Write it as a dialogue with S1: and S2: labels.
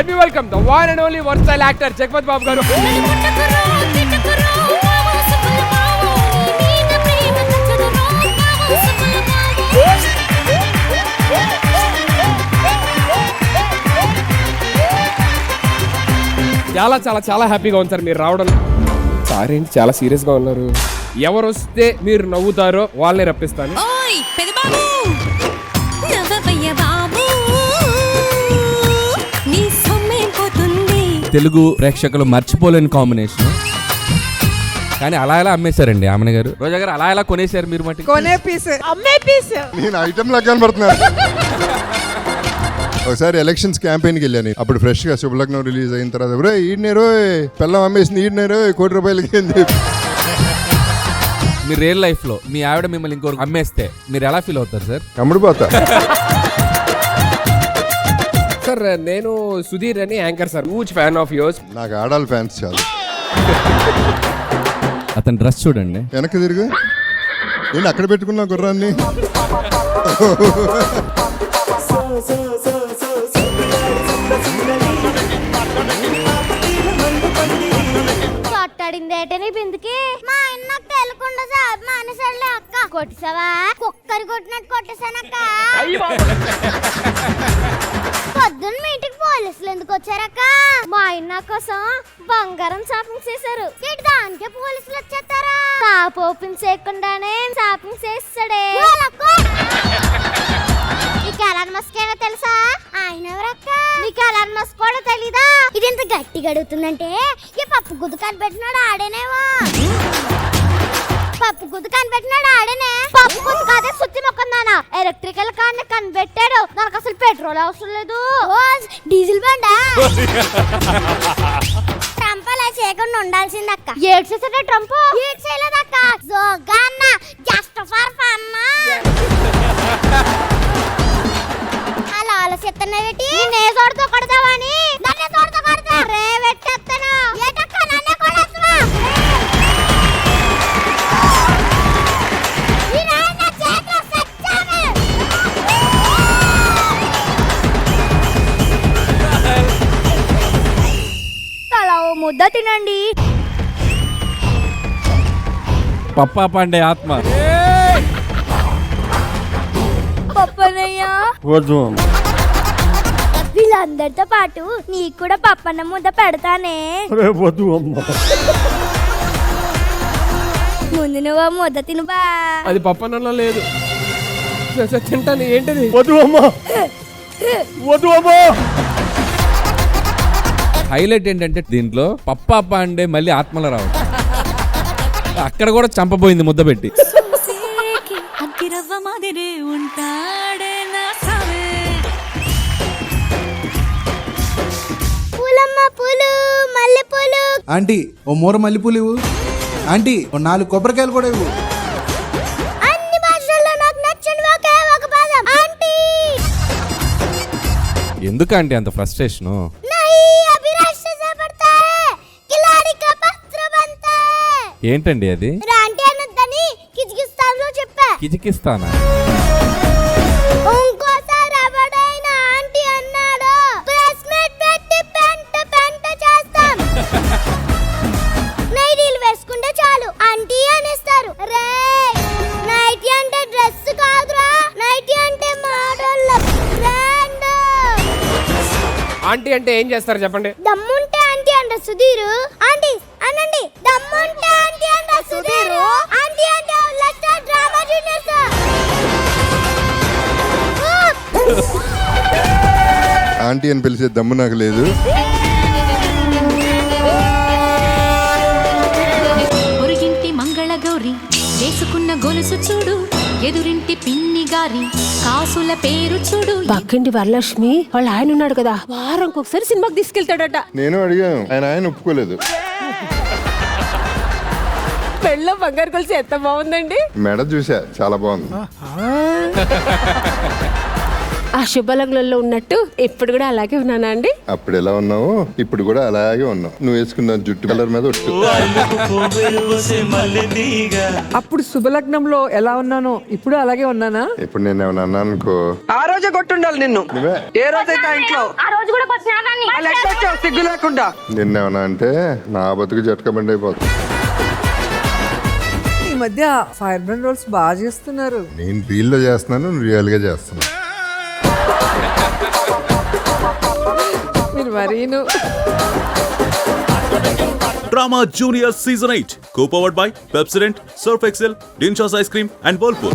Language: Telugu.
S1: Let me welcome the one and only versatile actor Jagpat Babu garu. చాలా చాలా చాలా హ్యాపీగా ఉంది సార్ మీరు రావడం. సార్ ఏంటి చాలా సీరియస్ గా ఉన్నారు? ఎవరు వస్తే మీరు నవ్వుతారో వాళ్ళని రప్పిస్తాను.
S2: తెలుగు ప్రేక్షకులు మర్చిపోలేని కాంబినేషన్. కానీ అలా ఎలా అమ్మేశారండి ఆమె గారు, రోజా గారు అలా ఎలా కొనేశారు మీరు? మట్టి
S3: కొనే పీస్ అమ్మే పీస్
S4: నేను ఐటమ్ లాగా కనబడుతున్నాను. ఒకసారి ఎలక్షన్స్ క్యాంపెయిన్కి వెళ్ళాను. అప్పుడు ఫ్రెష్ గా శుభలగ్నం రిలీజ్ అయిన తర్వాత ఈడినేరో పెళ్ళం అమ్మేసింది, ఈడినేరో ₹1,00,00,000 అని చెప్పి.
S2: మీ రియల్ లైఫ్ లో మీ ఆవిడ మిమ్మల్ని ఇంకోరు అమ్మేస్తే మీరు ఎలా ఫీల్ అవుతారు సార్?
S4: కమ్ముడిపోతా.
S1: సార్ నేను సుధీర్ అని anchor sir, huge fan of yours.
S4: నాకు ఆడాలి ఫ్యాన్స్ చాలు.
S2: అతని డ్రెస్ చూడండి.
S4: వెనక్కి తిరుగు. నేను అక్కడ పెట్టుకున్నా గుర్రాన్ని.
S5: కొట్టాడిందేటని బిందుకి మా అన్న తెలకుండా సార్ మానేసాడులే అక్క. కొట్టేసావా? కుక్కరి కొట్టినట్టు కొట్టేసానక్క. పొద్దున్న మీ ఇంటికి పోలీసులు ఎందుకు వచ్చారక్క? మా అన్న కోసం బంగారం షాపింగ్ చేశారు. దానికే పోలీసులు వచ్చేస్తారా? షాప్ ఓపెన్ చేయకుండానే షాపింగ్ చేస్తాడే. నీకు ఎలాన్ మస్క్ ఏమో తెలుసా? ఆయన ఎవరక్క? నీకు ఎలాన్ మస్క్ కూడా తెలీదా? ఇది ఎంత గట్టిగా అడుగుతుందంటే ఈ పప్పు గుద్దు కనిపెట్టినాడు ఆడేనేవా? పప్పు గుద్దు కనిపెట్టినాడు ఆడేనే. పప్పు గుద్దు కాదే సుత్తి మొక్కందానా. ఎలక్ట్రికల్ కార్ కనిపెట్టాడు. నాకు అసలు పెట్రోల్ అవసరం లేదు, డీజిల్ బండా. ట్రంప్ అలా చేయకుండా ఉండాల్సిందక్క. ఏడ్ చేసాడే ట్రంప్? ఏడ్ చేయలేదక్క. జోగాన్న జస్ట్ ఫర్ ఫన్. అలా ఆలోచిస్తున్నావేటి? నే తోడుతో కొడతావని నన్నే తోడుతో కొడతా రే వెట్టేస్తాను. ఏటక్క నన్నే కొడతావా? ఈ నాయన చేత సచ్చాను. అలా ఓ ముద్ద తినండి.
S2: పప్పా పాండే ఆత్మ.
S5: పప్పనయ్యా వీళ్ళందరితో పాటు నీకు కూడా పప్పన్న ముద్ద పెడతానే. ముందు నువ్వు ముద్ద తినుబా.
S1: అది పప్పన్నంలో లేదు. తింటాను. ఏంటిది?
S2: హైలైట్ ఏంటంటే దీంట్లో పప్పా పాండే మళ్ళీ ఆత్మల రావు. అక్కడ కూడా చంపబోయింది ముద్ద పెట్టి.
S6: ఆంటీ ఓ మూర మల్లెపూలు ఇవ్వు. ఆంటీ ఓ 4 కొబ్బరికాయలు కూడా ఇవ్వు.
S5: అన్ని భాషల్లో నాకు నచ్చని ఒకే ఒక పదం ఆంటీ.
S2: ఎందుకంటే అంత ఫ్రస్ట్రేషన్? ఏంటండి అది?
S5: ఆంటీ అన్నదని కిజికిస్తాన్లో చెప్పా.
S2: కిజికిస్తానా?
S5: ఇంకోసారి ఎవడైనా ఆంటీ అన్నాడు ప్రెస్ మీట్ పెట్టి పెంట చేస్తాం. నైటీలు వేసుకుంటే చాలు ఆంటీ అనేస్తారు. రే నైటీ అంటే డ్రెస్ కాదురా, నైటీ అంటే మోడల్ బ్రాండ్.
S1: ఆంటీ అంటే ఏం చేస్తారు చెప్పండి?
S5: దమ్ముంటే ఆంటీ అంటారు సుధీరు. ఆంటీ అనండి. దమ్ముంటే ఆంటీ అంటారు సుధీరు. ఆంటీ అంటే లెక్చర్ డ్రామా జూనియర్స్.
S4: ఆంటీ అని పిలిచే దమ్ము నాకు లేదు.
S7: ఒరిగింటి మంగళ గౌరి వేసుకున్న గొలుసు చూడు, ఎదురింటి పిన్ని గారి కాసుల పేరు చూడు.
S3: పక్కింటి వరలక్ష్మి వాళ్ళ ఆయన ఉన్నాడు కదా, వారానికి ఒకసారి సినిమాకి తీసుకెళ్తాడట.
S4: నేను అడిగాను, ఆయన ఒప్పుకోలేదు.
S3: పెళ్ళ బంగారు కొలిసి ఎంత బాగుందండి.
S4: మెడ చూసా, చాలా బాగుంది.
S3: ఆ శుభలగ్నంలో ఉన్నట్టు ఇప్పుడు కూడా అలాగే ఉన్నానా అండి?
S4: అప్పుడు ఎలా ఉన్నావు ఇప్పుడు కూడా అలాగే ఉన్నావు. నువ్వు వేసుకున్న జుట్టు కలర్ మీద ఒట్టు.
S8: అప్పుడు శుభలగ్నంలో ఎలా ఉన్నానో ఇప్పుడు అలాగే ఉన్నానా?
S4: ఇప్పుడు నేను ఏమన్నా అన్నాను అనుకో,
S8: ఆ రోజే కొట్టుండాలి నిన్ను.
S4: నువ్వే
S8: ఏ రోజైతే ఆ ఇంట్లో ఆ లెక్క వచ్చావు సిగ్గు లేకుండా.
S4: నిన్నేమన్నా అంటే నా బతుకు జట్కబండి అయిపోతుంది.
S8: ఈ మధ్య ఫైర్ బ్రాండ్ రోల్స్ బాగా చేస్తున్నారు.
S4: నేను రీల్లో చేస్తున్నాను, నువ్వు రియల్గా చేస్తున్నావు.
S8: మీరు మరీను.
S9: Drama Junior Season 8, co-powered by Pepsodent, Surf Excel, Dinshaw's Ice Cream and Whirlpool.